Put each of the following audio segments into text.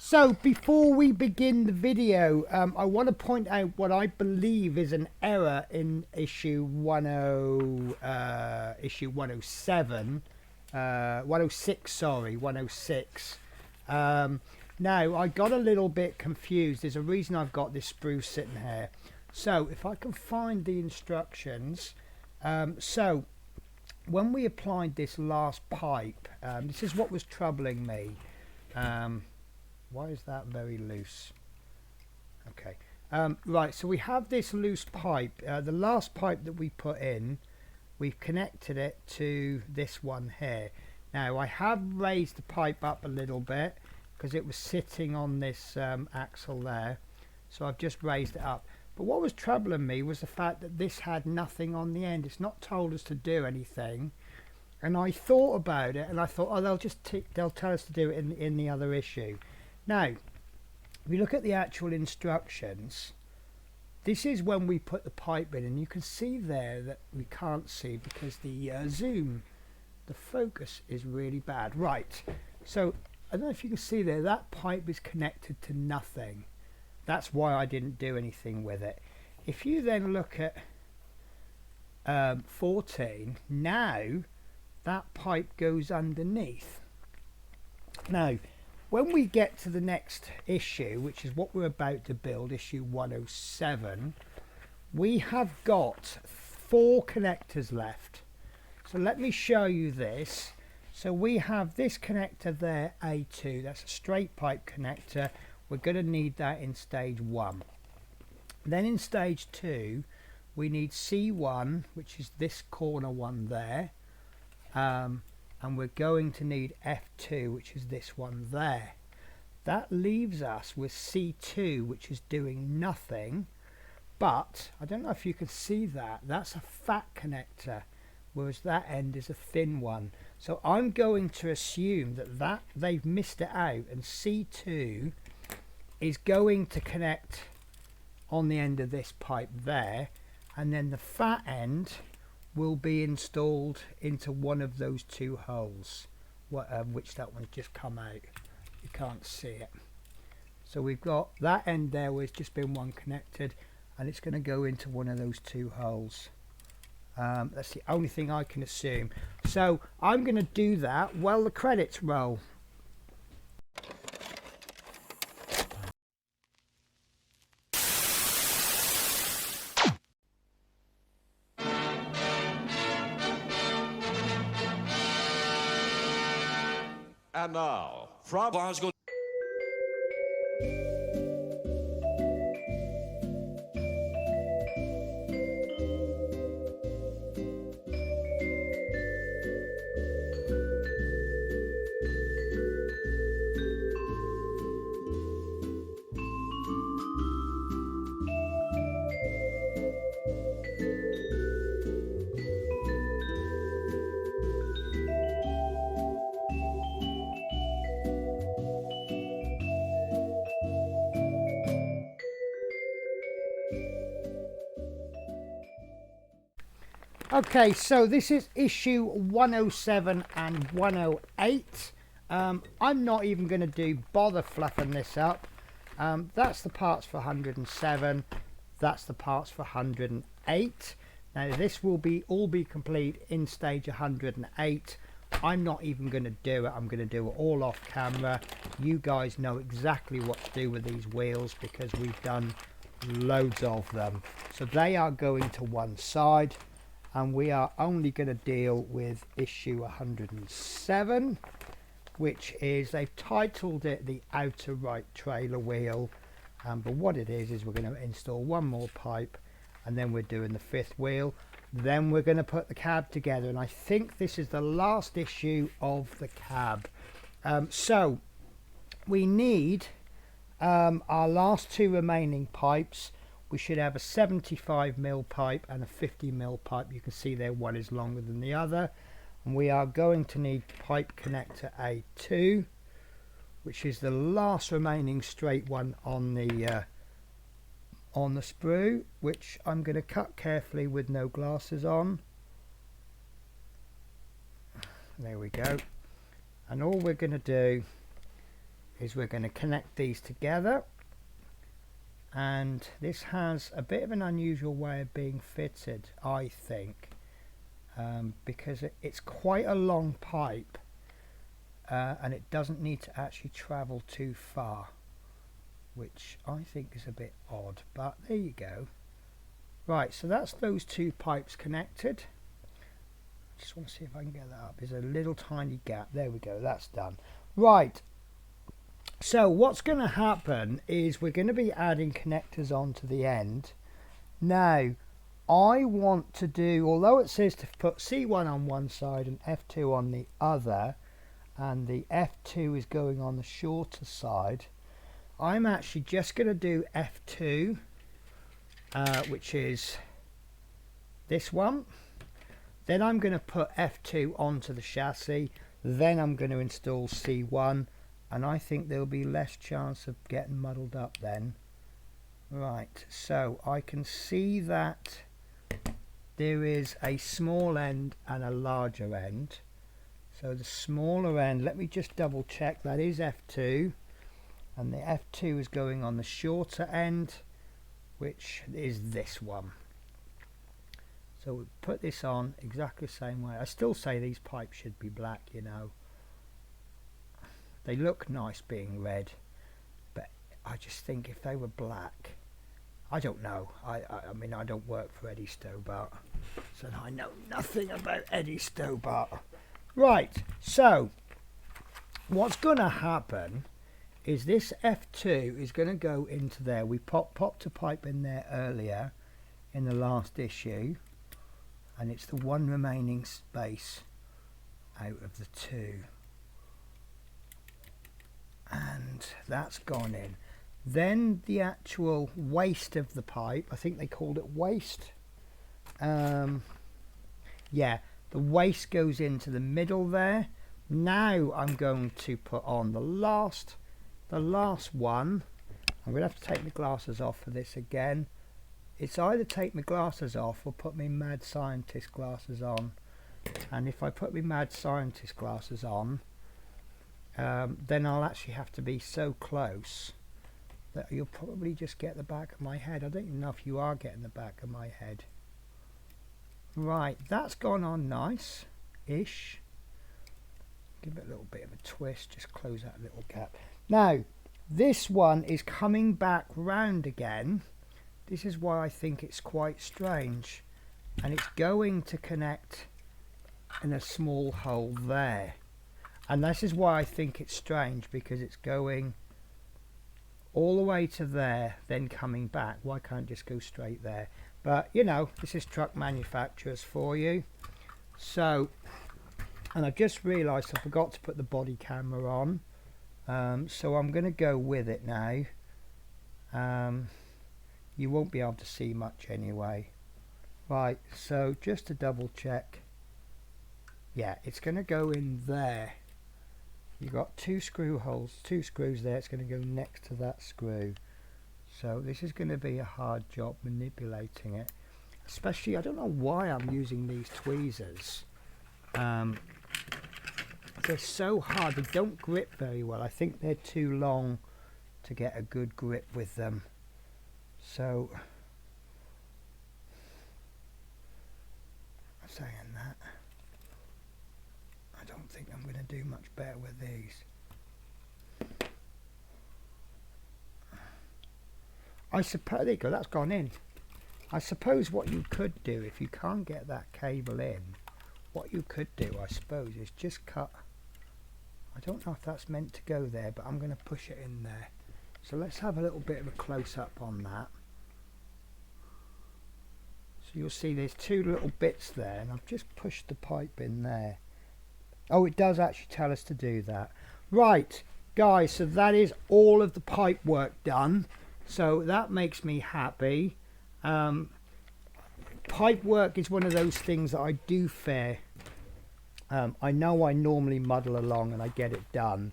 So before we begin the video, I want to point out what I believe is an error in issue 107, 106, sorry, 106. Now I got a little bit confused. There's a reason I've got this sprue sitting here. So if I can find the instructions, so when we applied this last pipe, this is what was troubling me. Why is that very loose? Okay, right, so we have this loose pipe. The last pipe that we put in, we've connected it to this one here. Now I have raised the pipe up a little bit because it was sitting on this axle there, so I've just raised it up. But what was troubling me was the fact that this had nothing on the end. It's not told us to do anything. And I thought about it, and I thought, oh, they'll tell us to do it in the other issue. Now, if we look at the actual instructions, this is when we put the pipe in, and you can see there that we can't see because the the focus is really bad. Right, so I don't know if you can see there, that pipe is connected to nothing. That's why I didn't do anything with it. If you then look at 14, now that pipe goes underneath. Now when we get to the next issue, which is what we're about to build, issue 107, we have got 4 connectors left. So let me show you this. So we have this connector there, A2, that's a straight pipe connector. We're going to need that in stage 1. Then in stage 2 we need C1, which is this corner one there, and we're going to need F2, which is this one there. That leaves us with C2, which is doing nothing, but I don't know if you can see that, that's a fat connector, whereas that end is a thin one. So I'm going to assume that they've missed it out, and C2 is going to connect on the end of this pipe there, and then the fat end will be installed into one of those 2 holes, which that one's just come out. You can't see it. So we've got that end there where it's just been one connected, and it's going to go into one of those 2 holes. That's the only thing I can assume. So I'm going to do that while the credits roll. And now, from Glasgow. Okay, so this is issue 107 and 108. I'm not even going to bother fluffing this up. That's the parts for 107. That's the parts for 108. Now this will all be complete in stage 108. I'm not even going to do it. I'm going to do it all off camera. You guys know exactly what to do with these wheels because we've done loads of them. So they are going to one side, and we are only going to deal with issue 107, which is, they've titled it the outer right trailer wheel, but what it is we're going to install one more pipe, and then we're doing the 5th wheel. Then we're going to put the cab together, and I think this is the last issue of the cab. So we need our last 2 remaining pipes. We should have a 75mm pipe and a 50mm pipe. You can see there one is longer than the other, and we are going to need pipe connector A2, which is the last remaining straight one on the sprue, which I'm going to cut carefully with no glasses on. There we go. And all we're going to do is we're going to connect these together, and this has a bit of an unusual way of being fitted, I think, because it's quite a long pipe, and it doesn't need to actually travel too far, which I think is a bit odd, but there you go. Right, so that's those two pipes connected. Just want to see if I can get that up. There's a little tiny gap. There we go, that's done. Right, so what's going to happen is we're going to be adding connectors onto the end. Now, I want to do, although it says to put C1 on one side and F2 on the other, and the F2 is going on the shorter side, I'm actually just going to do F2, which is this one. Then I'm going to put F2 onto the chassis, then I'm going to install C1, and I think there'll be less chance of getting muddled up then. Right, so I can see that there is a small end and a larger end. So the smaller end, let me just double check, that is F2, and the F2 is going on the shorter end, which is this one. So we put this on exactly the same way. I still say these pipes should be black, you know. They look nice being red, but I just think if they were black, I don't know. I mean, I don't work for Eddie Stobart, so I know nothing about Eddie Stobart. Right, so what's going to happen is this F2 is going to go into there. We popped a pipe in there earlier in the last issue, and it's the one remaining space out of the two. And that's gone in. Then the actual waste of the pipe, I think they called it waste. Yeah, the waste goes into the middle there. Now I'm going to put on the last one. I'm going to have to take my glasses off for this again. It's either take my glasses off or put my mad scientist glasses on. And if I put my mad scientist glasses on, then I'll actually have to be so close that you'll probably just get the back of my head. I don't even know if you are getting the back of my head. Right, that's gone on nice-ish. Give it a little bit of a twist, just close that little gap. Now, this one is coming back round again. This is why I think it's quite strange. And it's going to connect in a small hole there. And this is why I think it's strange, because it's going all the way to there, then coming back. Why can't it just go straight there? But, you know, this is truck manufacturers for you. So, and I just realised I forgot to put the body camera on. So I'm going to go with it now. You won't be able to see much anyway. Right, so just to double check. Yeah, it's going to go in there. You've got two screw holes, two screws there. It's going to go next to that screw. So this is going to be a hard job manipulating it. Especially, I don't know why I'm using these tweezers. They're so hard. They don't grip very well. I think they're too long to get a good grip with them. So, saying that, I don't think I'm going to do much better with these. I suppose, there you go, that's gone in. I suppose what you could do, if you can't get that cable in, what you could do, I suppose, is just cut. I don't know if that's meant to go there, but I'm going to push it in there. So let's have a little bit of a close-up on that. So you'll see there's two little bits there, and I've just pushed the pipe in there. Oh, it does actually tell us to do that. Right, guys, so that is all of the pipe work done. So that makes me happy. Pipe work is one of those things that I do fair. I know I normally muddle along and I get it done,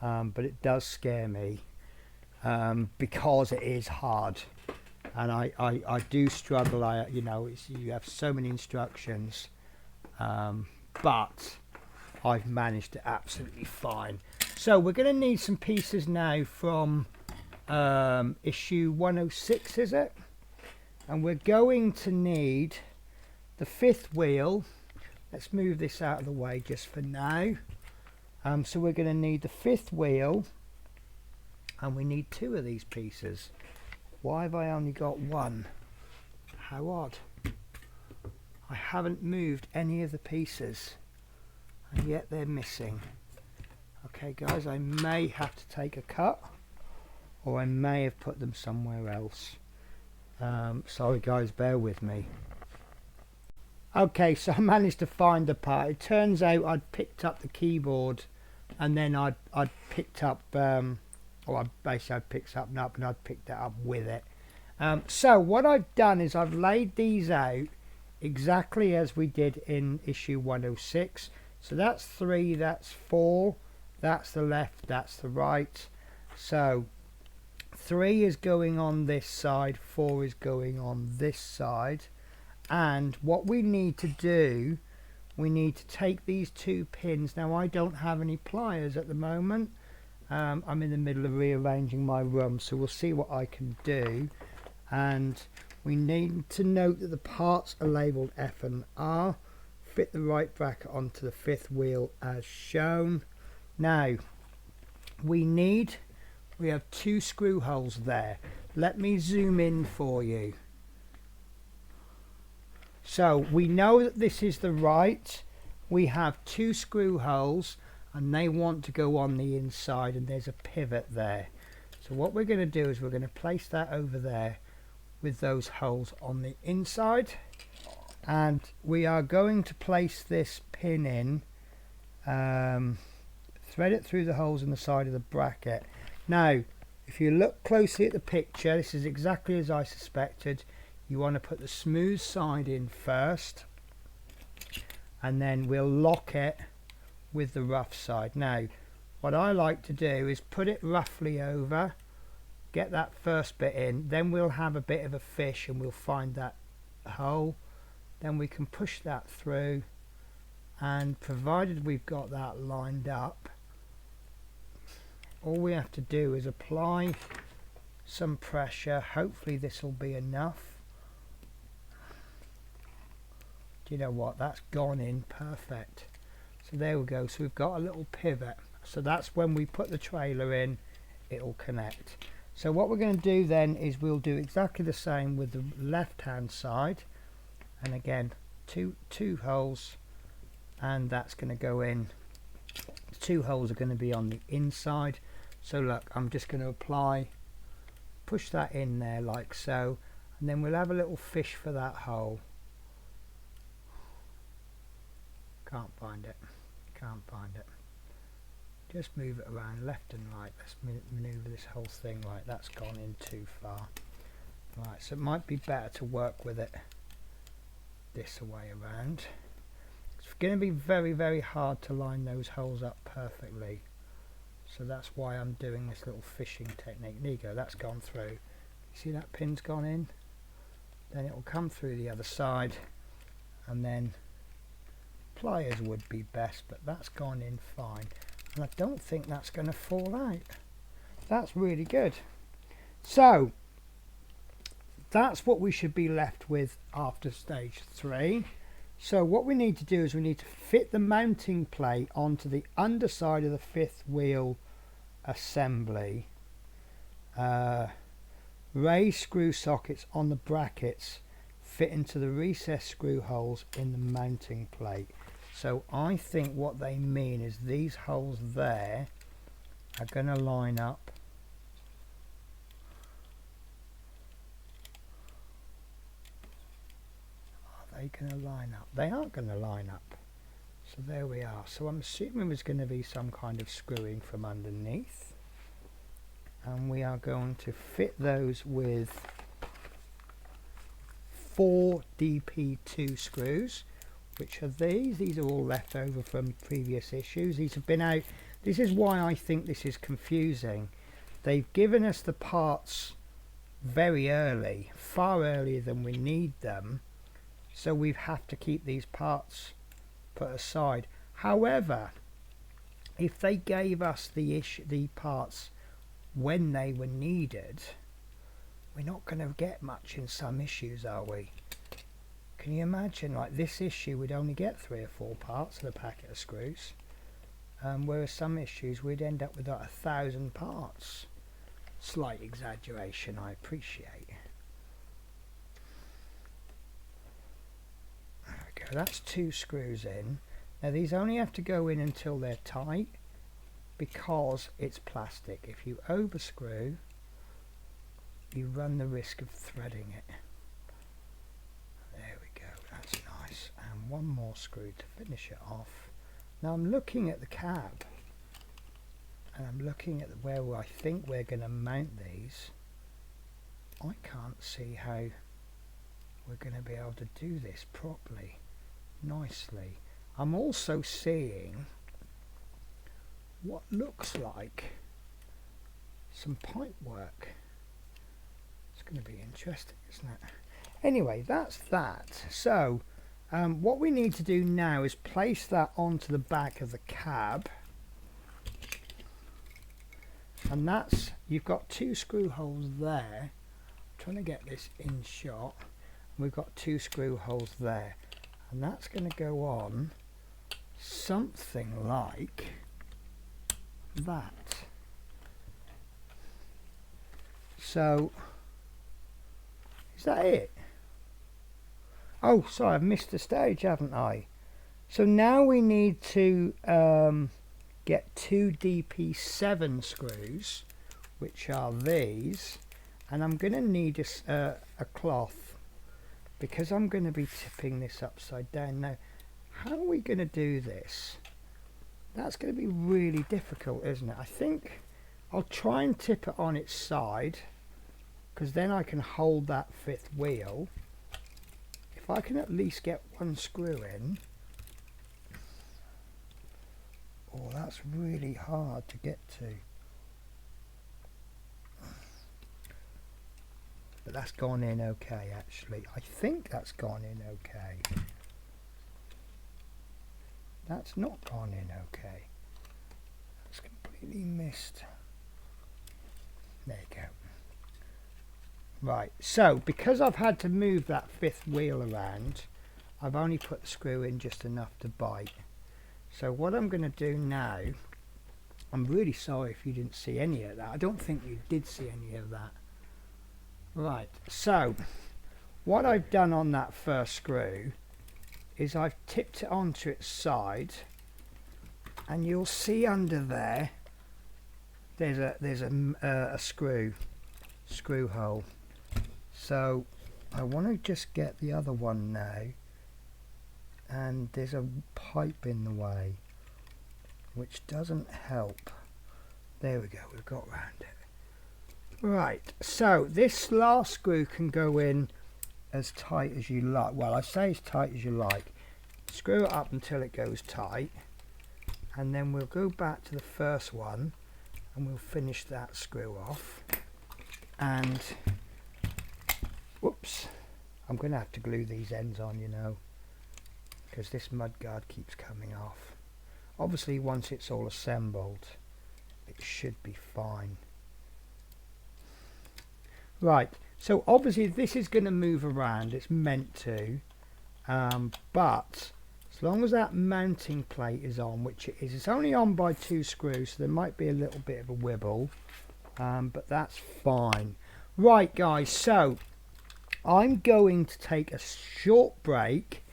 but it does scare me because it is hard, and I do struggle. You know, you have so many instructions, but I've managed it absolutely fine. So we're going to need some pieces now from issue 106, is it? And we're going to need the fifth wheel. Let's move this out of the way just for now. So we're going to need the fifth wheel, and we need 2 of these pieces. Why have I only got 1? How odd. I haven't moved any of the pieces, and yet they're missing. Okay guys, I may have to take a cut, or I may have put them somewhere else. Sorry guys, bear with me. Okay, so I managed to find the part. It turns out I'd picked up the keyboard, and then I'd picked up, I'd picked something up and I'd picked that up with it. So what I've done is I've laid these out exactly as we did in issue 106. So that's 3, that's 4, that's the left, that's the right. So 3 is going on this side, 4 is going on this side. And what we need to do, we need to take these 2 pins. Now I don't have any pliers at the moment. I'm in the middle of rearranging my room, so we'll see what I can do. And we need to note that the parts are labelled F and R. Fit the right bracket onto the fifth wheel as shown. Now we have 2 screw holes there. Let me zoom in for you. So we know that this is the right. We have 2 screw holes, and they want to go on the inside, and there's a pivot there. So what we're going to do is we're going to place that over there with those holes on the inside, and we are going to place this pin in, thread it through the holes in the side of the bracket. Now if you look closely at the picture, this is exactly as I suspected. You want to put the smooth side in first, and then we'll lock it with the rough side. Now what I like to do is put it roughly over, get that first bit in, then we'll have a bit of a fish and we'll find that hole, then we can push that through, and provided we've got that lined up, all we have to do is apply some pressure. Hopefully this will be enough. Do you know what, that's gone in perfect. So there we go. So we've got a little pivot, so that's when we put the trailer in, it'll connect. So what we're going to do then is we'll do exactly the same with the left hand side, and again two holes, and that's going to go in. The 2 holes are going to be on the inside. So look, I'm just going to push that in there like so, and then we'll have a little fish for that hole. Can't find it. Just move it around left and right. Let's maneuver this whole thing. Right, that's gone in too far. Right, so it might be better to work with it this way around. It's going to be very, very hard to line those holes up perfectly. So that's why I'm doing this little fishing technique. There you go, that's gone through. See that pin's gone in? Then it will come through the other side, and then pliers would be best, but that's gone in fine, and I don't think that's going to fall out. That's really good. So that's what we should be left with after stage 3. So what we need to do is we need to fit the mounting plate onto the underside of the fifth wheel assembly, raise screw sockets on the brackets fit into the recessed screw holes in the mounting plate. So I think what they mean is these holes there are going to line up Are they going to line up? They aren't going to line up. So there we are. So I'm assuming there's going to be some kind of screwing from underneath, and we are going to fit those with 4 DP2 screws, which are these are all left over from previous issues. These have been out. This is why I think this is confusing. They've given us the parts very early, far earlier than we need them, so we have to keep these parts put aside. However, if they gave us the parts when they were needed, we're not going to get much in some issues, are we? Can you imagine, like this issue, we'd only get 3 or 4 parts of a packet of screws, whereas some issues we'd end up with like 1,000 parts. Slight exaggeration, I appreciate. There we go, that's 2 screws in. Now these only have to go in until they're tight, because it's plastic. If you overscrew, you run the risk of threading it. There we go, that's nice. And 1 more screw to finish it off. Now I'm looking at the cab, and I'm looking at where I think we're going to mount these. I can't see how we're going to be able to do this properly, nicely. I'm also seeing what looks like some pipe work. It's going to be interesting, isn't it? Anyway, that's that. So what we need to do now is place that onto the back of the cab, and that's, you've got 2 screw holes there. I'm trying to get this in shot. We've got 2 screw holes there, and that's going to go on something like that. So is that it? Oh, sorry, I've missed a stage, haven't I? So now we need to get 2 DP7 screws, which are these, and I'm going to need a cloth, because I'm going to be tipping this upside down. Now, how are we going to do this? That's going to be really difficult, isn't it? I think I'll try and tip it on its side, because then I can hold that 5th wheel. If I can at least get 1 screw in. Oh, that's really hard to get to. But that's gone in okay, actually. I think that's gone in okay. That's not gone in okay. That's completely missed. There you go. Right, so because I've had to move that 5th wheel around, I've only put the screw in just enough to bite. So what I'm going to do now, I'm really sorry if you didn't see any of that. I don't think you did see any of that. Right, so what I've done on that first screw is I've tipped it onto its side, and you'll see under there there's a screw hole. So I want to just get the other one now, and there's a pipe in the way which doesn't help. There we go, we've got round it. Right, so this last screw can go in as tight as you like. Well, I say as tight as you like. Screw it up until it goes tight, and then we'll go back to the first one and we'll finish that screw off. And whoops, I'm going to have to glue these ends on, you know, because this mudguard keeps coming off. Obviously once it's all assembled it should be fine. Right, so obviously this is going to move around, it's meant to, but as long as that mounting plate is on, which it is, it's only on by 2 screws, so there might be a little bit of a wibble, but that's fine. Right guys, so I'm going to take a short break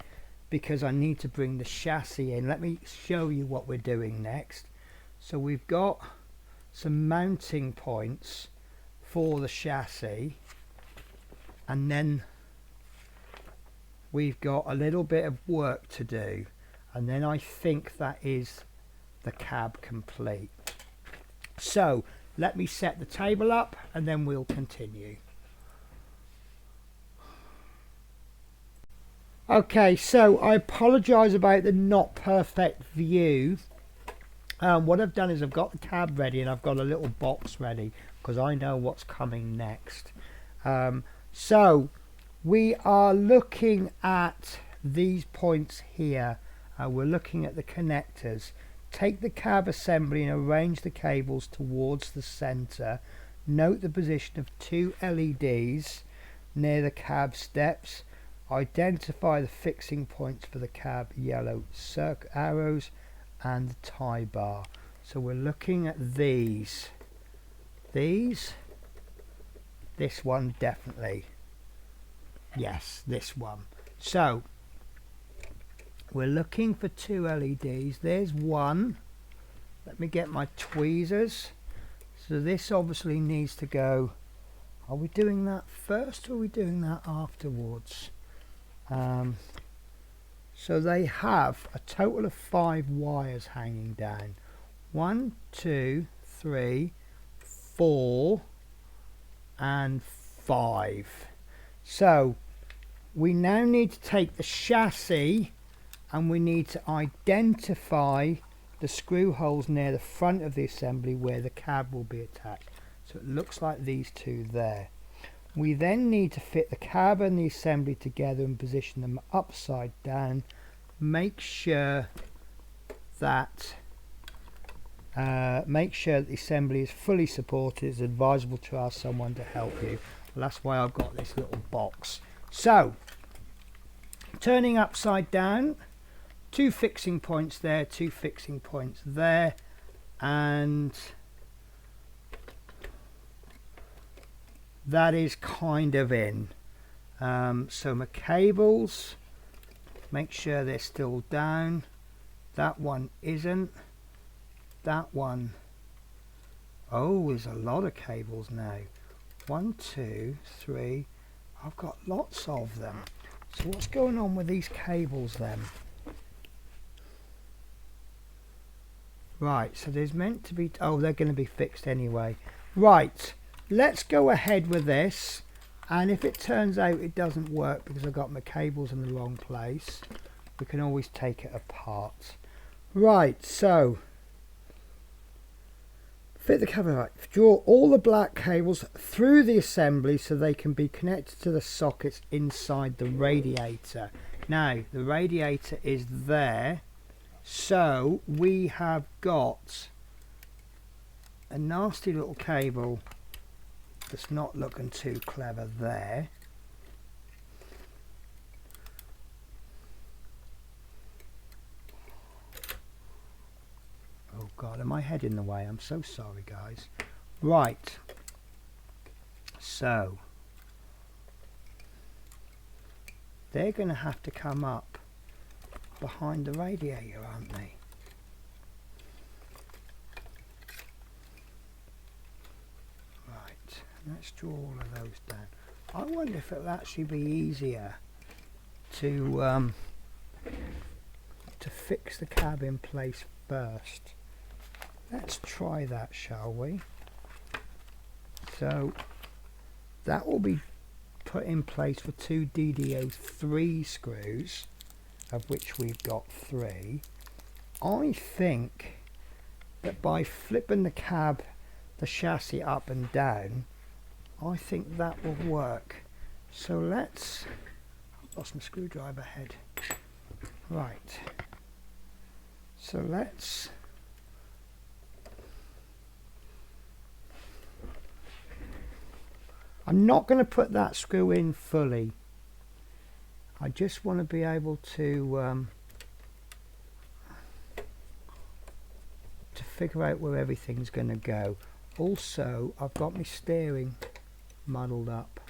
because I need to bring the chassis in. Let me show you what we're doing next. So we've got some mounting points for the chassis, and then we've got a little bit of work to do, and then I think that is the cab complete. So let me set the table up and then we'll continue. Okay, so I apologise about the not perfect view. What I've done is I've got the cab ready and I've got a little box ready because I know what's coming next. So we are looking at these points here. We're looking at the connectors. take the cab assembly and arrange the cables towards the center. Note the position of 2 LEDs near the cab steps. Identify the fixing points for the cab, yellow circle arrows and the tie bar. So we're looking at these. This one definitely. Yes, this one. So we're looking for 2 LEDs. There's one. Let me get my tweezers. So this obviously needs to go. Are we doing that first or are we doing that afterwards? So they have a total of 5 wires hanging down. 1, 2, 3, 4 and 5. So we now need to take the chassis and we need to identify the screw holes near the front of the assembly where the cab will be attached. So it looks like these 2 there. We then need to fit the cab and the assembly together and position them upside down. Make sure that the assembly is fully supported. It's advisable to ask someone to help you. Well, that's why I've got this little box. So turning upside down, 2 fixing points there, 2 fixing points there, and that is kind of in. So my cables, make sure they're still down. That one isn't. That one, oh, there's a lot of cables now. 1, 2, 3. I've got lots of them. So what's going on with these cables then? Right, so there's meant to be, oh, they're going to be fixed anyway. Right, let's go ahead with this, and if it turns out it doesn't work because I've got my cables in the wrong place, we can always take it apart. Right, so fit the cable right. Draw all the black cables through the assembly so they can be connected to the sockets inside the radiator. Now the radiator is there, so we have got a nasty little cable that's not looking too clever there. Oh God, am I head in the way? I'm so sorry, guys. Right. So they're going to have to come up behind the radiator, aren't they? Right. Let's draw all of those down. I wonder if it'll actually be easier to fix the cab in place first. Let's try that, shall we? So that will be put in place for 2 DDO3 screws, of which we've got 3. I think that by flipping the chassis up and down, I think that will work. So let's, I've lost my screwdriver head. Right. So let's I'm not going to put that screw in fully. I just want to be able to figure out where everything's going to go. Also, I've got my steering muddled up.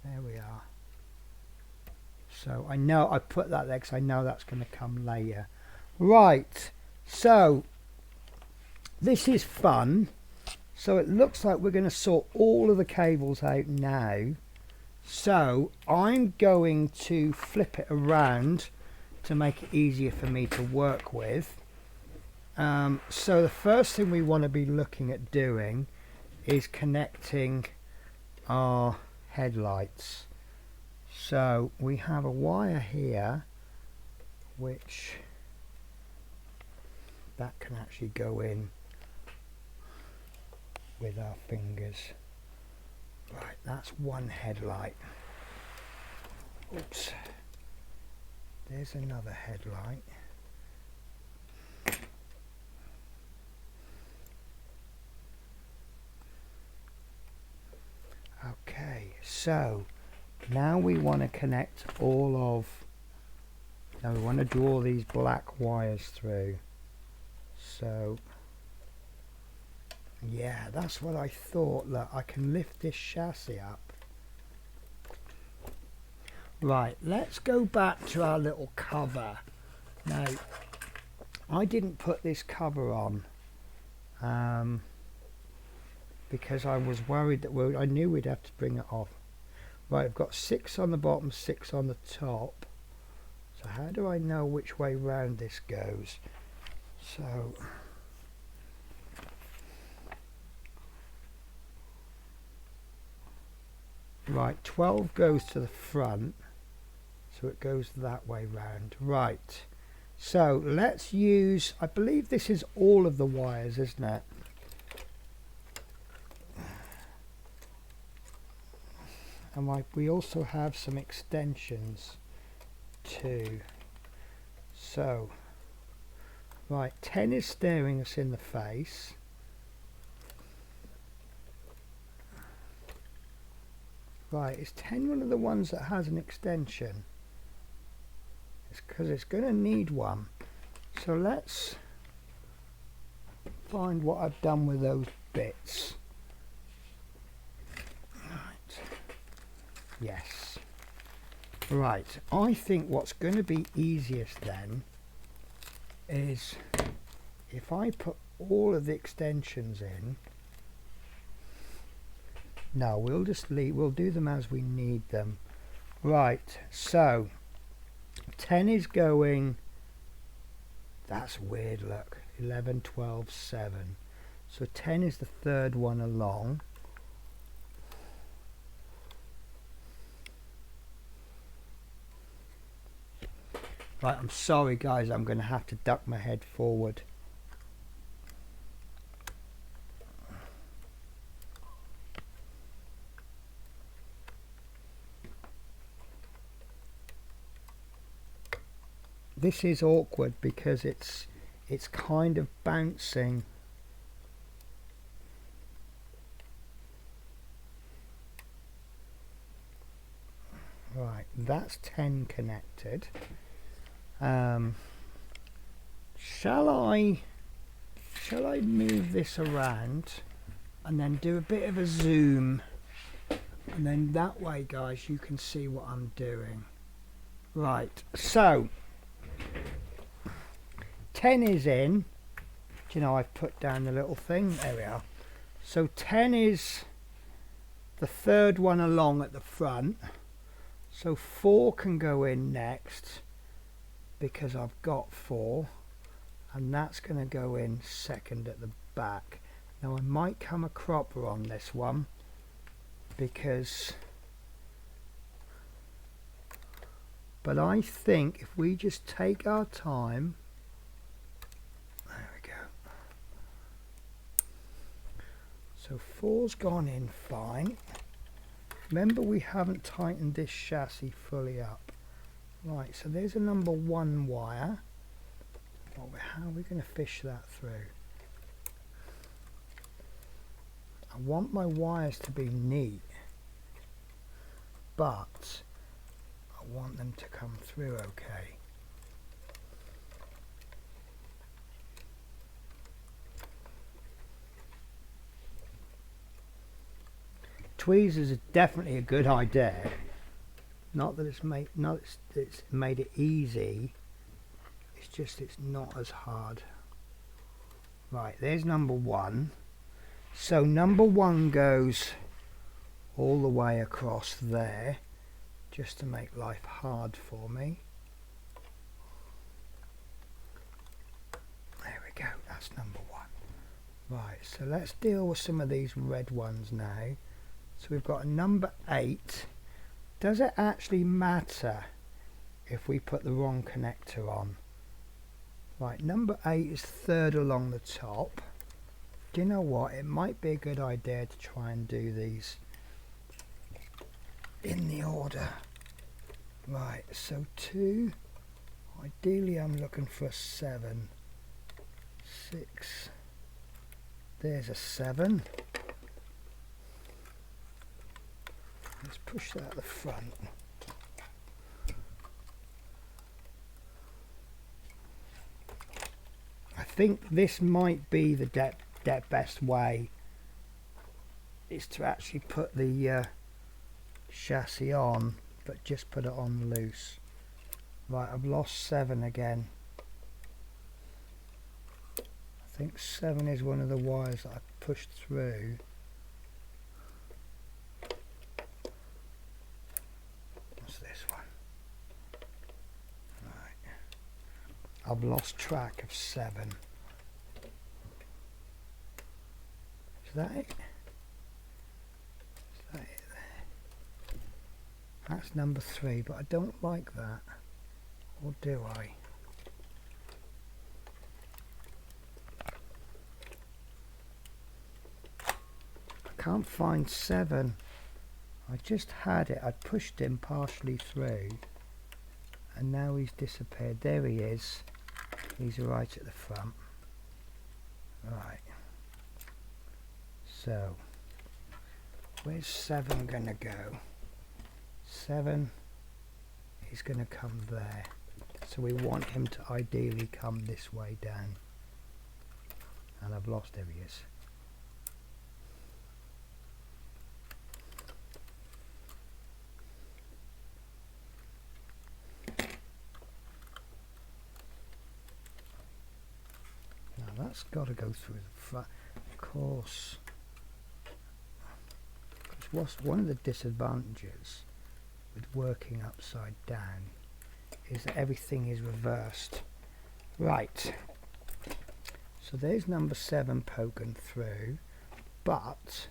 There we are. So I know I put that there because I know that's going to come later. Right, so this is fun. So it looks like we're going to sort all of the cables out now. So I'm going to flip it around to make it easier for me to work with. So the first thing we want to be looking at doing is connecting our headlights. So we have a wire here which that can actually go in with our fingers. Right, that's one headlight. Oops. There's another headlight. so now we want to connect all of, now we want to draw these black wires through. So yeah, that's what I thought. Look, I can lift this chassis up. Right, let's go back to our little cover. Now, I didn't put this cover on because I was worried that I knew we'd have to bring it off. Right, I've got 6 on the bottom, 6 on the top. So how do I know which way round this goes? So right, 12 goes to the front, so it goes that way round. Right, so let's use, I believe this is all of the wires, isn't it? And we also have some extensions too. So right, 10 is staring us in the face. Right, is 10 one of the ones that has an extension? It's because it's going to need one. So let's find what I've done with those bits. Right. Yes. Right, I think what's going to be easiest then is if I put all of the extensions in. No, we'll just leave, we'll do them as we need them. Right, so 10 is going, that's weird, look, 11, 12, 7. So 10 is the third one along. Right, I'm sorry guys, I'm going to have to duck my head forward. This is awkward because it's kind of bouncing. Right, that's 10 connected. Shall I move this around and then do a bit of a zoom, and then that way guys you can see what I'm doing. Right, so 10 is in. Do you know, I've put down the little thing, there we are. So 10 is the third one along at the front, so 4 can go in next because I've got 4, and that's going to go in second at the back. Now I might come a cropper on this one because, but I think if we just take our time, there we go. So 4's gone in fine. Remember, we haven't tightened this chassis fully up. Right, so there's a number 1 wire. Well, how are we going to fish that through? I want my wires to be neat, but I want them to come through okay. Tweezers is definitely a good idea. Not that it's made it easy. It's just it's not as hard. Right, there's number 1. So number 1 goes all the way across there, just to make life hard for me. There we go, that's number 1. Right, so let's deal with some of these red ones now. So we've got a number 8. Does it actually matter if we put the wrong connector on? Right, number 8 is third along the top. Do you know what? It might be a good idea to try and do these in the order. Right, so 2. Ideally I'm looking for a 7. 6. There's a 7. Let's push that at the front. I think this might be the best way, is to actually put the chassis on, but just put it on loose. Right, I've lost 7 again. I think 7 is one of the wires that I pushed through. What's this one? Right. I've lost track of 7. Is that it? Is that it there? That's number 3, but I don't like that. Or do I? I can't find 7. I just had it. I pushed him partially through and now he's disappeared. There he is. He's right at the front. Right. So, where's 7 gonna go? 7 is gonna come there. So we want him to ideally come this way down. And I've lost, there he is. Now that's got to go through the front, of course. Because what's one of the disadvantages with working upside down is that everything is reversed. Right, so there's number 7 poking through, but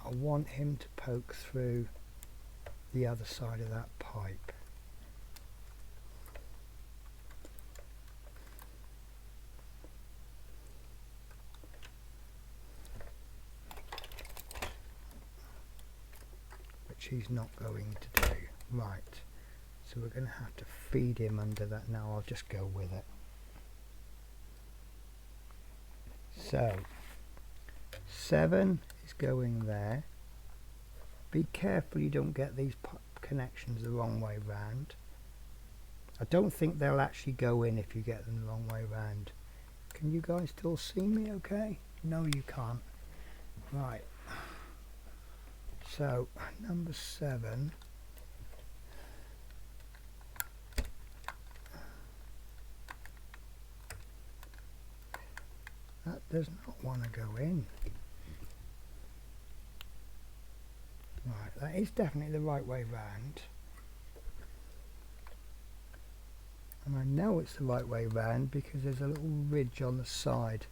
I want him to poke through the other side of that pipe. Which he's not going to do. Right. So we're going to have to feed him under that. Now I'll just go with it. So 7 is going there. Be careful you don't get these connections the wrong way round. I don't think they'll actually go in if you get them the wrong way round. Can you guys still see me okay? No, you can't. Right. So number 7. That does not want to go in. Right, that is definitely the right way round. And I know it's the right way round because there's a little ridge on the side.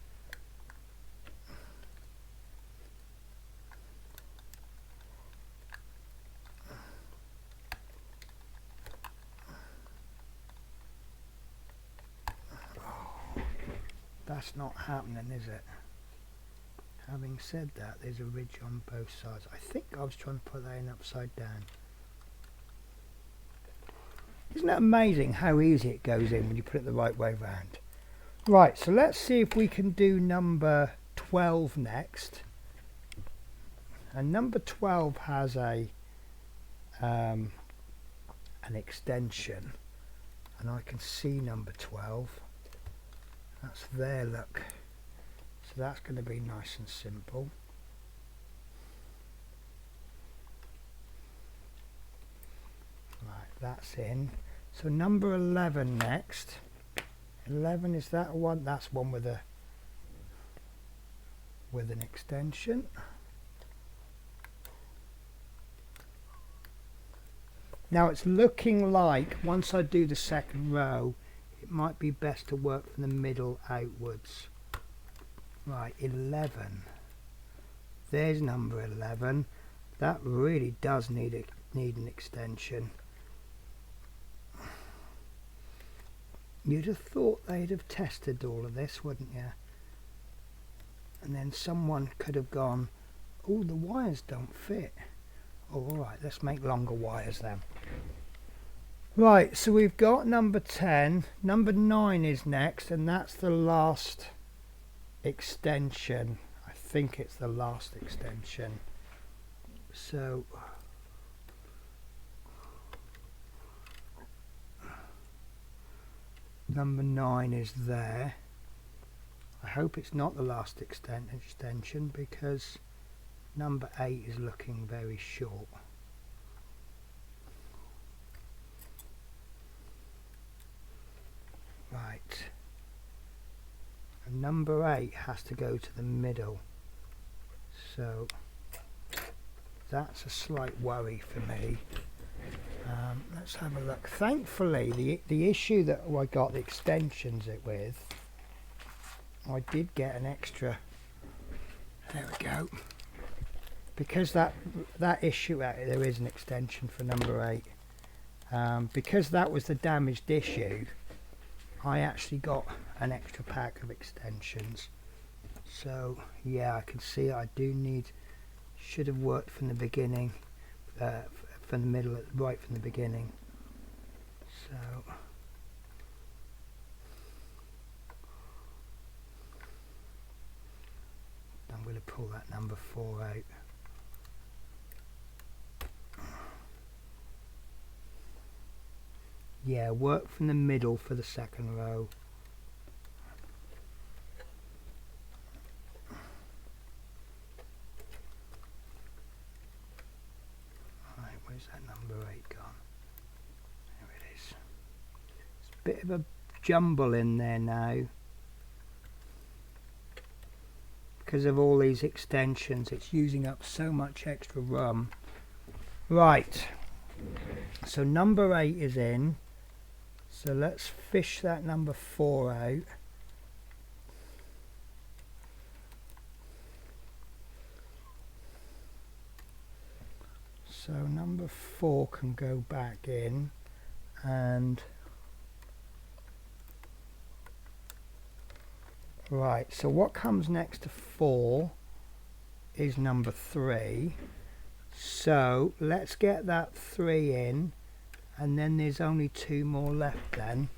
That's not happening, is it? Having said that, there's a ridge on both sides. I think I was trying to put that in upside down. Isn't that amazing how easy it goes in when you put it the right way round? Right, so let's see if we can do number 12 next. And number 12 has a an extension, and I can see number 12. That's there, look. So that's going to be nice and simple. Right, that's in. So number 11 next. 11, is that one? That's one with a an extension. Now it's looking like once I do the second row, it might be best to work from the middle outwards. Right, 11. There's number 11. That really does need an extension. You'd have thought they'd have tested all of this, wouldn't you? And then someone could have gone, oh, the wires don't fit. Oh, alright, let's make longer wires then. Right, so we've got number 10. Number 9 is next, and that's the last extension. I think it's the last extension. So Number 9 is there. I hope it's not the last extension, because number 8 is looking very short. Right. And number 8 has to go to the middle. So that's a slight worry for me. Let's have a look. Thankfully, the issue that I got the extensions with, I did get an extra. There we go. Because that issue, there is an extension for number 8. Because that was the damaged issue, I actually got an extra pack of extensions. So yeah, I can see I do need. Should have worked from the beginning, from the middle, right from the beginning. So I'm going to pull that number 4 out. Yeah, work from the middle for the second row. Right, where's that number 8 gone? There it is. It's a bit of a jumble in there now, because of all these extensions. It's using up so much extra room. Right, so number 8 is in. So let's fish that number 4 out. So number 4 can go back in, and right, so what comes next to 4 is number 3. So let's get that 3 in, and then there's only 2 more left then,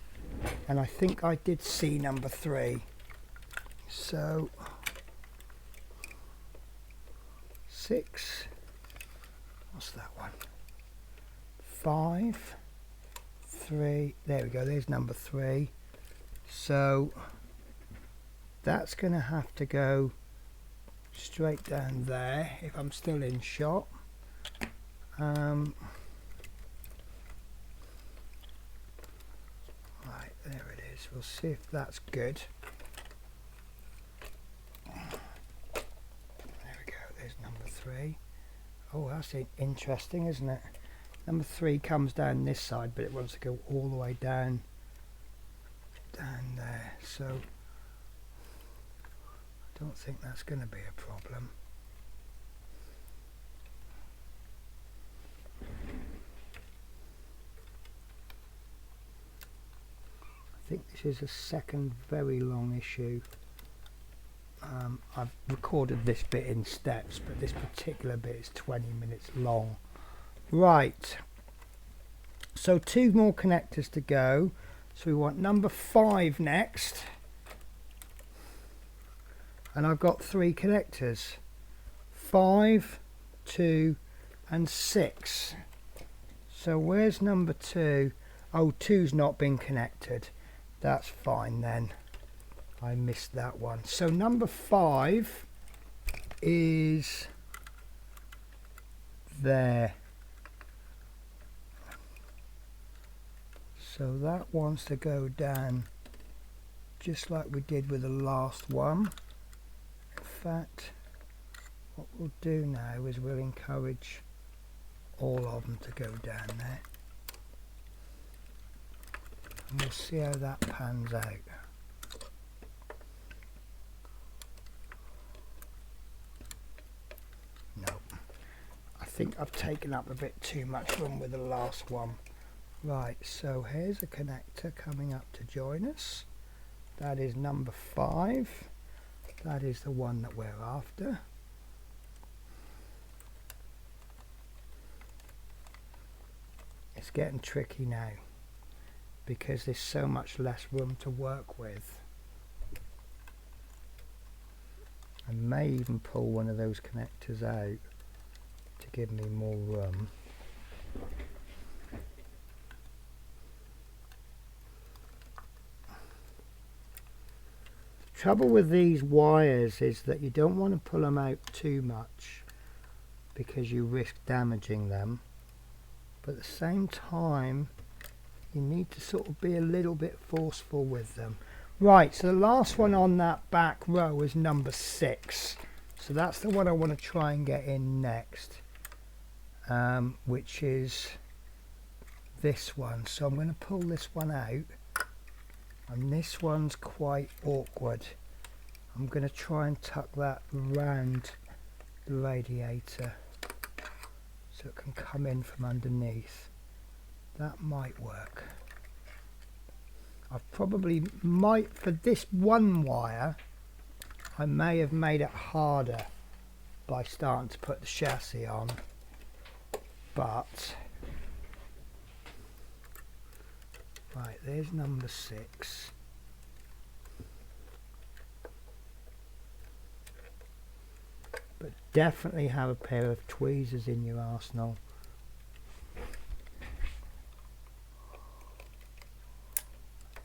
and I think I did see number 3. So 6, what's that one, 5, 3, there we go, there's number 3. So that's going to have to go straight down there if I'm still in shot. Right, there it is. We'll see if that's good. There we go, there's number 3. Oh, that's interesting, isn't it? Number 3 comes down this side, but it wants to go all the way down there. So I don't think that's going to be a problem. I think this is a second very long issue. I've recorded this bit in steps, but this particular bit is 20 minutes long. Right, so 2 more connectors to go. So we want number 5 next, and I've got 3 connectors, 5, 2 and 6. So where's number 2? Oh, 2's not been connected. That's fine then, I missed that one. So number 5 is there. So that wants to go down just like we did with the last one. In fact, what we'll do now is we'll encourage all of them to go down there. And we'll see how that pans out. No, I think I've taken up a bit too much room with the last one. Right, so here's a connector coming up to join us. That is number 5. That is the one that we're after. It's getting tricky now because there's so much less room to work with. I may even pull one of those connectors out to give me more room. trouble with these wires is that you don't want to pull them out too much because you risk damaging them, but at the same time you need to sort of be a little bit forceful with them. Right, so the last one on that back row is number 6, so that's the one I want to try and get in next, which is this one. So I'm going to pull this one out, and this one's quite awkward. I'm going to try and tuck that round the radiator so it can come in from underneath. That might work. I probably might, for this one wire, I may have made it harder by starting to put the chassis on, but right, there's number 6. But definitely have a pair of tweezers in your arsenal.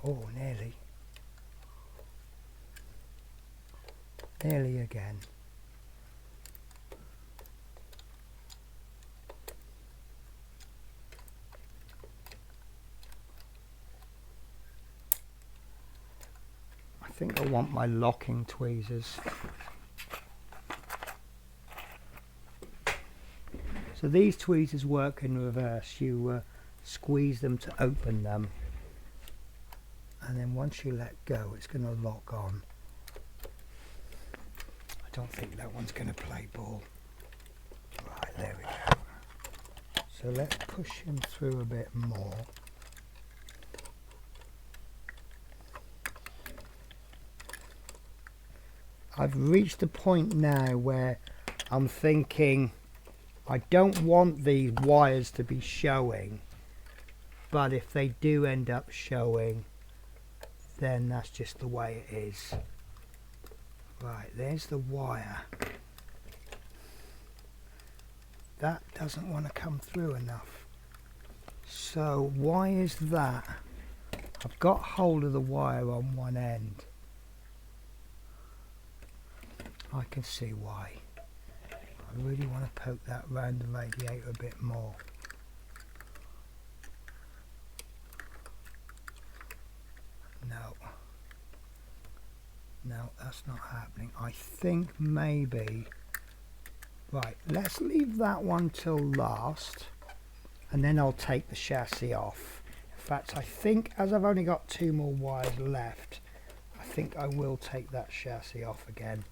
Oh, nearly. Nearly again. I think I want my locking tweezers. So these tweezers work in reverse. You squeeze them to open them, and then once you let go it's going to lock on. I don't think that one's going to play ball. Right, there we go. So let's push him through a bit more. I've reached a point now where I'm thinking I don't want these wires to be showing, but if they do end up showing, then that's just the way it is. Right, there's the wire. That doesn't want to come through enough. So why is that? I've got hold of the wire on one end. I can see why. I really want to poke that round the radiator a bit more. No, that's not happening. I think maybe... Right, let's leave that one till last, and then I'll take the chassis off. In fact, I think as I've only got 2 more wires left, I think I will take that chassis off again.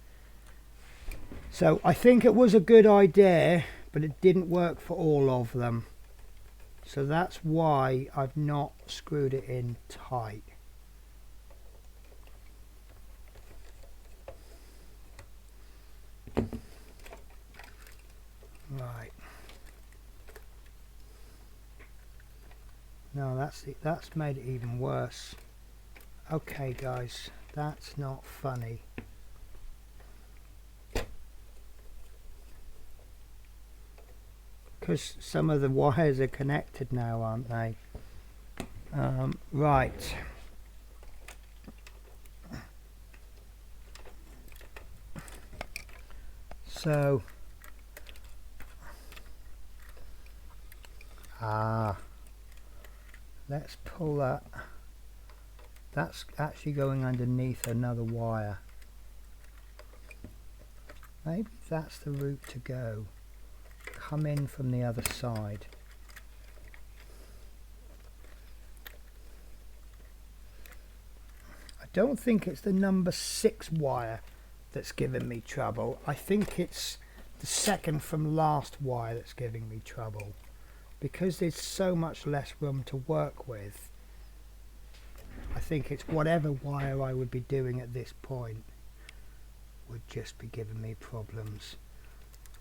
So I think it was a good idea, but it didn't work for all of them. So that's why I've not screwed it in tight. Right. No, that's made it even worse. Okay guys, that's not funny. Because some of the wires are connected now, aren't they? Right. So let's pull that. That's actually going underneath another wire. Maybe that's the route to go. Come in from the other side. I don't think it's the number 6 wire that's giving me trouble. I think it's the second from last wire that's giving me trouble, because there's so much less room to work with. I think it's whatever wire I would be doing at this point would just be giving me problems.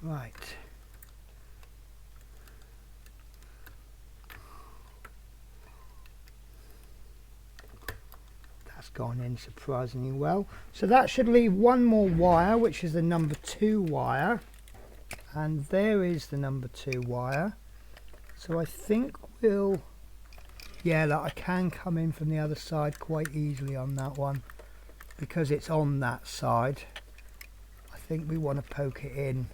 Right. That's gone in surprisingly well. So that should leave one more wire, which is the number 2 wire. And there is the number 2 wire. So I think we'll... Yeah, I can come in from the other side quite easily on that one. because it's on that side, I think we want to poke it in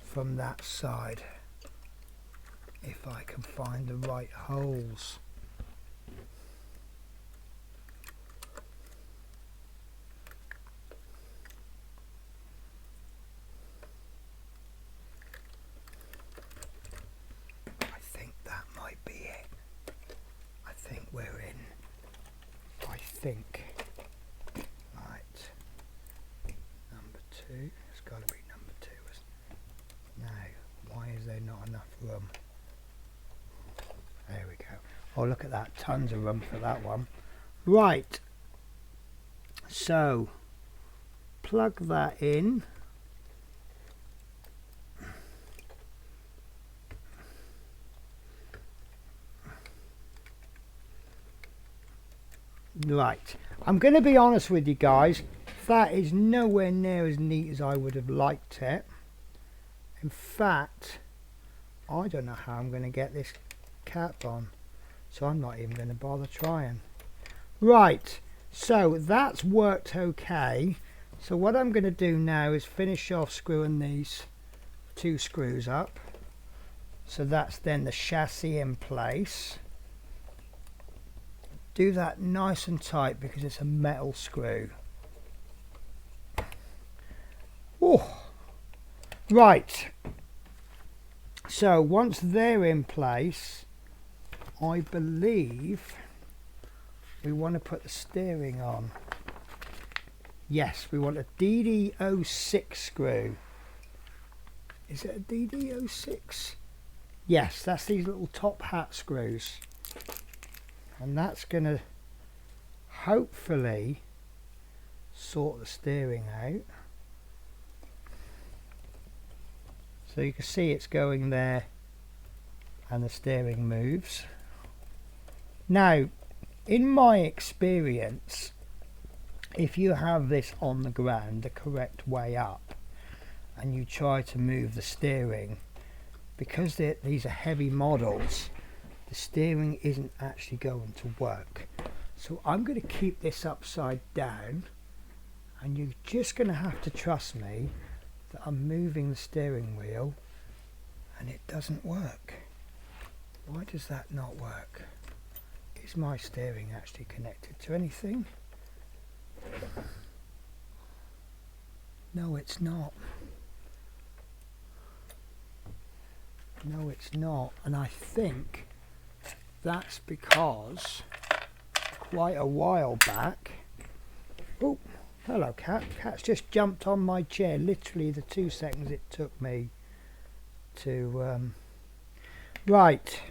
from that side, if I can find the right holes. I think that might be it. I think we're in. I think. Right. Number 2. It's got to be number 2, isn't it? Now, why is there not enough room? There we go. Oh, look at that. Tons of room for that one. Right. So, plug that in. Right, I'm going to be honest with you guys, that is nowhere near as neat as I would have liked it. In fact, I don't know how I'm going to get this cap on, so I'm not even going to bother trying. Right, so that's worked okay. So what I'm going to do now is finish off screwing these 2 screws up. So that's then the chassis in place. Do that nice and tight because it's a metal screw. Oh, right. So once they're in place, I believe we want to put the steering on. Yes, we want a DD06 screw. Is it a DD06? Yes, that's these little top hat screws. And that's going to hopefully sort the steering out. So you can see it's going there and the steering moves. Now, in my experience, if you have this on the ground the correct way up and you try to move the steering, because these are heavy models, the steering isn't actually going to work. So I'm going to keep this upside down, and you're just going to have to trust me that I'm moving the steering wheel and it doesn't work. Why does that not work? Is my steering actually connected to anything? No, it's not. No, it's not. And I think that's because quite a while back, oh, hello cat. Cat's just jumped on my chair, literally the 2 seconds it took me to right.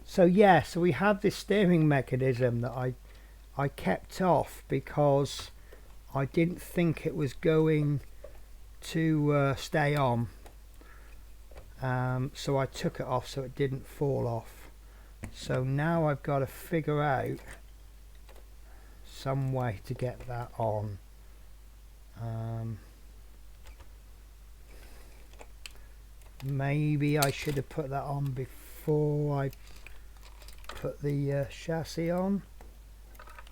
So yeah, so we have this steering mechanism that I kept off because I didn't think it was going to stay on. So I took it off so it didn't fall off. So now I've got to figure out some way to get that on. Maybe I should have put that on before I put the chassis on.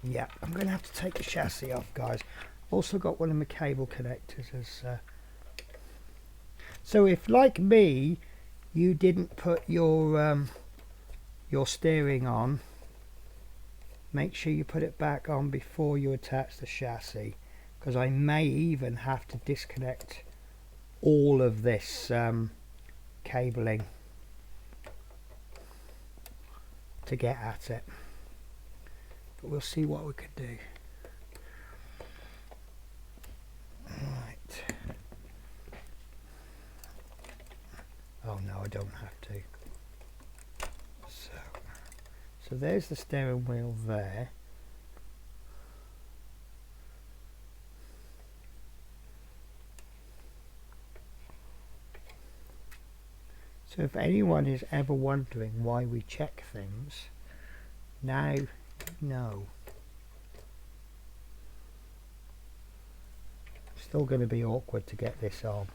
Yeah, I'm going to have to take the chassis off, guys. Also got one of my cable connectors as so if, like me, you didn't put your steering on, make sure you put it back on before you attach the chassis, because I may even have to disconnect all of this cabling to get at it, but we'll see what we could do. Right. Oh no, I don't have to. So there's the steering wheel there. So if anyone is ever wondering why we check things, now you know. Still going to be awkward to get this on.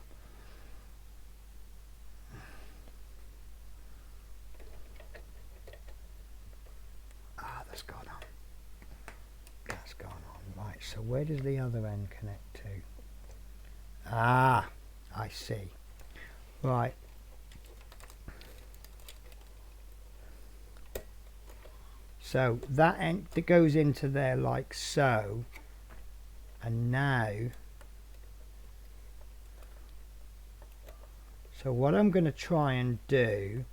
That's gone on. That's gone on. where does the other end connect to? Ah, I see. Right. So that end that goes into there like so, and now, so what I'm going to try and do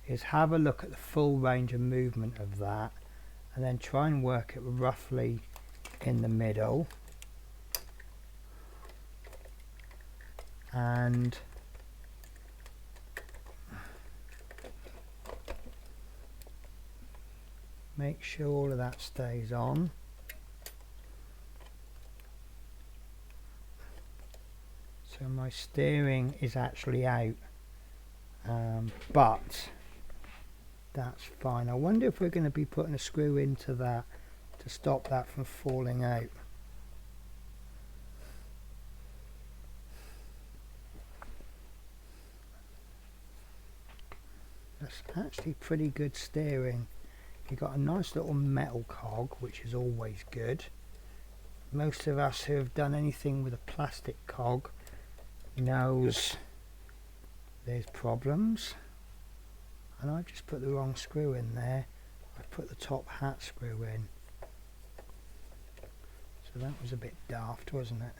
is have a look at the full range of movement of that, and then try and work it roughly in the middle, and make sure all of that stays on. So my steering is actually out, but that's fine. I wonder if we're going to be putting a screw into that to stop that from falling out. That's actually pretty good steering. You've got a nice little metal cog, which is always good. Most of us who have done anything with a plastic cog knows there's problems. And I just put the wrong screw in there. I put the top hat screw in. So that was a bit daft, wasn't it?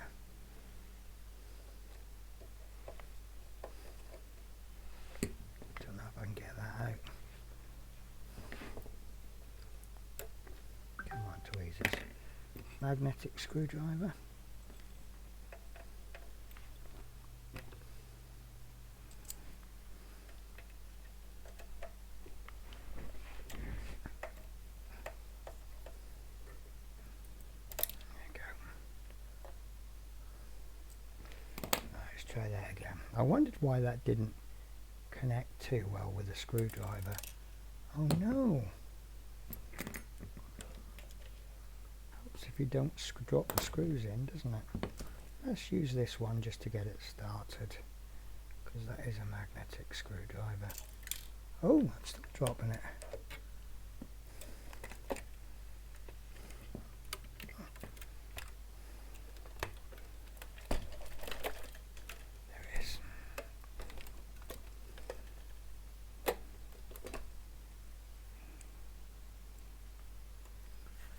Don't know if I can get that out. Come on, tweezers. Magnetic screwdriver. Try that again. I wondered why that didn't connect too well with the screwdriver. Oh no! Helps if you don't drop the screws in, doesn't it? Let's use this one just to get it started, because that is a magnetic screwdriver. Oh, I'm still dropping it.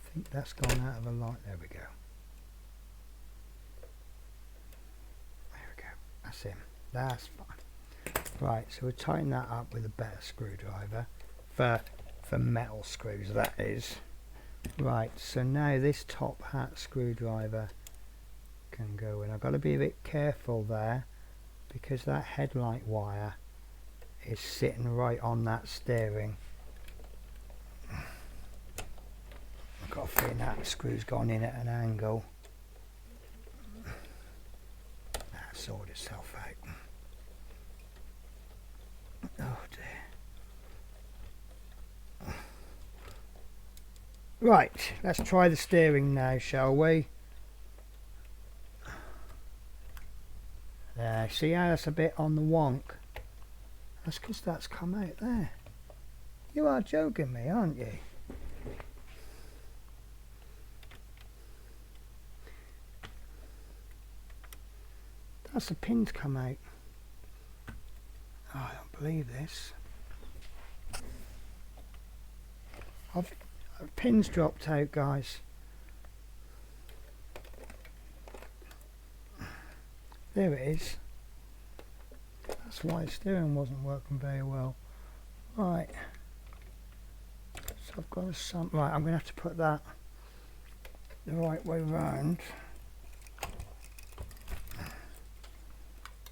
I think that's gone out of the light. There we go. There we go. That's him. That's fine. Right, so we'll tighten that up with a better screwdriver for metal screws, that is. Right, so now this top hat screwdriver can go in. I've got to be a bit careful there because that headlight wire is sitting right on that steering. I've got a feeling that screw's gone in at an angle. That sorted itself out. Oh dear. Right, let's try the steering now, shall we? There, see how that's a bit on the wonk? That's because that's come out there. You are joking me, aren't you? That's the pins come out. Oh, I don't believe this. Pins dropped out, guys. There it is. That's why the steering wasn't working very well. Right. So I've got right, I'm going to have to put that the right way round.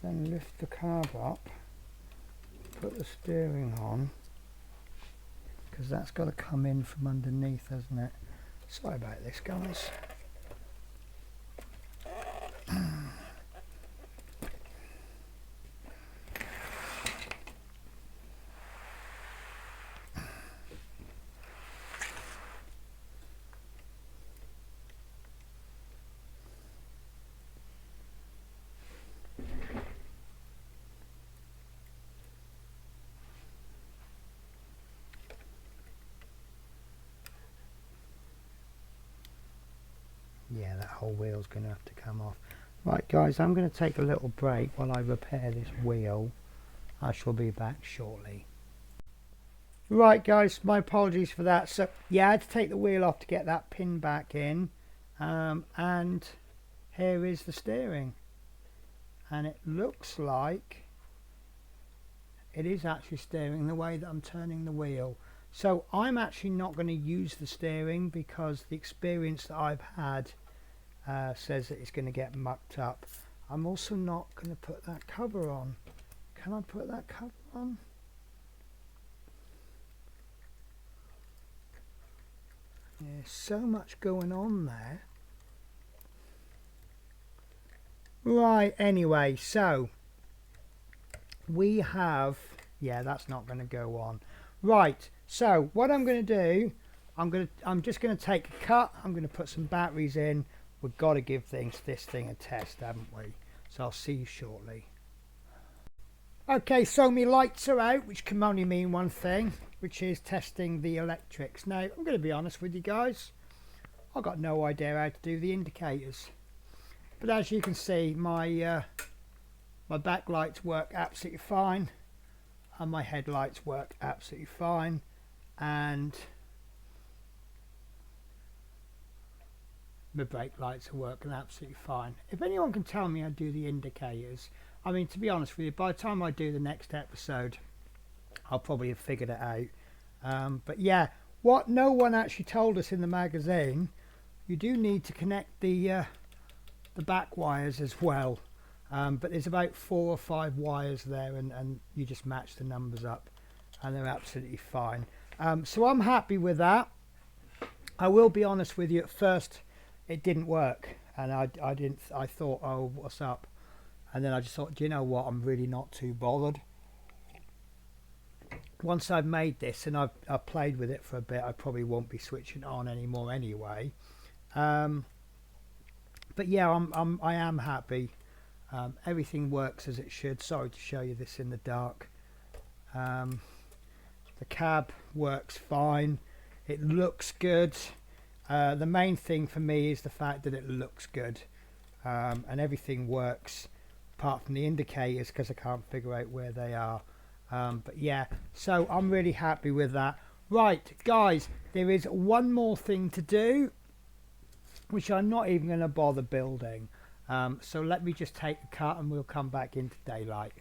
Then lift the carb up, put the steering on, because that's got to come in from underneath, hasn't it? Sorry about this, guys. Yeah, that whole wheel's going to have to come off. Right guys, I'm going to take a little break while I repair this wheel. I shall be back shortly. Right guys, my apologies for that. So yeah, I had to take the wheel off to get that pin back in, and here is the steering, and it looks like it is actually steering the way that I'm turning the wheel. So I'm actually not going to use the steering because the experience that I've had says that it's going to get mucked up. I'm also not going to put that cover on. Can I put that cover on? There's so much going on there. Right, anyway, so we have, yeah, that's not going to go on. Right, so what I'm going to do, I'm just going to take a cut. I'm going to put some batteries in. We've got to give this thing a test, haven't we? So I'll see you shortly. Okay, so my lights are out, which can only mean one thing, which is testing the electrics. Now, I'm going to be honest with you guys. I've got no idea how to do the indicators. But as you can see, my backlights work absolutely fine. And my headlights work absolutely fine. And my brake lights are working absolutely fine. If anyone can tell me how to do the indicators, I mean, to be honest with you, by the time I do the next episode, I'll probably have figured it out. But yeah, what no one actually told us in the magazine, you do need to connect the back wires as well. But there's about 4 or 5 wires there, and you just match the numbers up, and they're absolutely fine. So I'm happy with that. I will be honest with you, at first it didn't work, and I thought, oh, what's up? And then I just thought, do you know what, I'm really not too bothered. Once I've made this and I've played with it for a bit, I probably won't be switching it on anymore anyway. But yeah, I am happy. Everything works as it should. Sorry to show you this in the dark. The cab works fine. It looks good. The main thing for me is the fact that it looks good, and everything works apart from the indicators because I can't figure out where they are. But yeah, so I'm really happy with that. Right guys, there is one more thing to do, which I'm not even going to bother building. So let me just take a cut and we'll come back into daylight.